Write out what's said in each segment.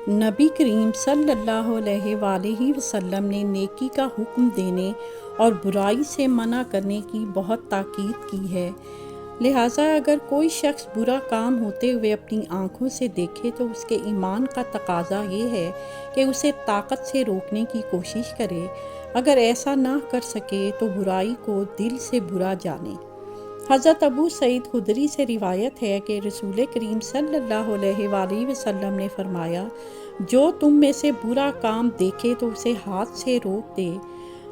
نبی کریم صلی اللہ علیہ وآلہ وسلم نے نیکی کا حکم دینے اور برائی سے منع کرنے کی بہت تاکید کی ہے۔ لہٰذا اگر کوئی شخص برا کام ہوتے ہوئے اپنی آنکھوں سے دیکھے تو اس کے ایمان کا تقاضا یہ ہے کہ اسے طاقت سے روکنے کی کوشش کرے۔ اگر ایسا نہ کر سکے تو برائی کو دل سے برا جانے۔ حضرت ابو سعید خدری سے روایت ہے کہ رسول کریم صلی اللہ علیہ وآلہ وسلم نے فرمایا، جو تم میں سے برا کام دیکھے تو اسے ہاتھ سے روک دے،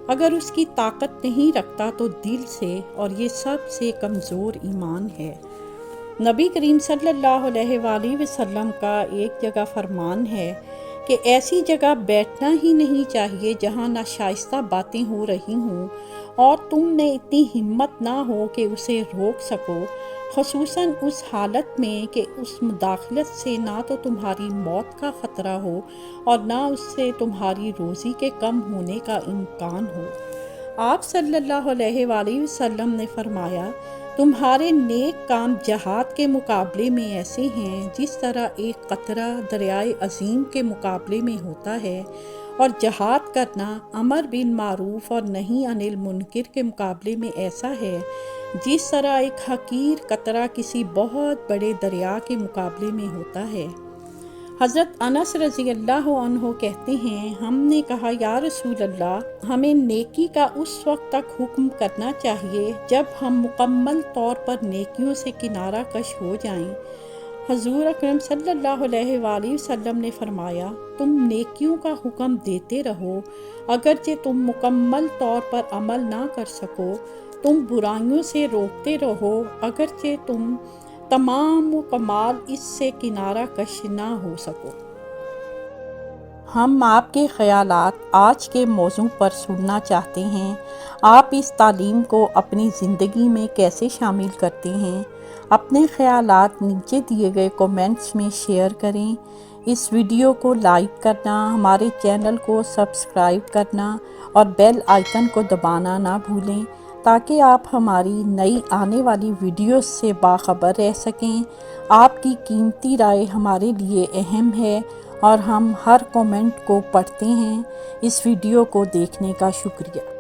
اگر اس کی طاقت نہیں رکھتا تو دل سے، اور یہ سب سے کمزور ایمان ہے۔ نبی کریم صلی اللہ علیہ وآلہ وسلم کا ایک جگہ فرمان ہے کہ ایسی جگہ بیٹھنا ہی نہیں چاہیے جہاں ناشائستہ باتیں ہو رہی ہوں اور تم میں اتنی ہمت نہ ہو کہ اسے روک سکو، خصوصاً اس حالت میں کہ اس مداخلت سے نہ تو تمہاری موت کا خطرہ ہو اور نہ اس سے تمہاری روزی کے کم ہونے کا امکان ہو۔ آپ صلی اللہ علیہ وآلہ وسلم نے فرمایا، تمہارے نیک کام جہاد کے مقابلے میں ایسے ہیں جس طرح ایک قطرہ دریائے عظیم کے مقابلے میں ہوتا ہے، اور جہاد کرنا امر بالمعروف اور نہی عن المنکر کے مقابلے میں ایسا ہے جس طرح ایک حقیر قطرہ کسی بہت بڑے دریا کے مقابلے میں ہوتا ہے۔ حضرت انس رضی اللہ عنہ کہتے ہیں، ہم نے کہا یا رسول اللہ، ہمیں نیکی کا اس وقت تک حکم کرنا چاہیے جب ہم مکمل طور پر نیکیوں سے کنارہ کش ہو جائیں۔ حضور اکرم صلی اللہ علیہ وآلہ وسلم نے فرمایا، تم نیکیوں کا حکم دیتے رہو اگرچہ تم مکمل طور پر عمل نہ کر سکو، تم برائیوں سے روکتے رہو اگرچہ تم تمام و کمال اس سے کنارہ کش نہ ہو سکو۔ ہم آپ کے خیالات آج کے موضوع پر سننا چاہتے ہیں۔ آپ اس تعلیم کو اپنی زندگی میں کیسے شامل کرتے ہیں؟ اپنے خیالات نیچے دیے گئے کومنٹس میں شیئر کریں۔ اس ویڈیو کو لائک کرنا، ہمارے چینل کو سبسکرائب کرنا اور بیل آئیکن کو دبانا نہ بھولیں تاکہ آپ ہماری نئی آنے والی ویڈیوز سے باخبر رہ سکیں۔ آپ کی قیمتی رائے ہمارے لیے اہم ہے اور ہم ہر کومنٹ کو پڑھتے ہیں۔ اس ویڈیو کو دیکھنے کا شکریہ۔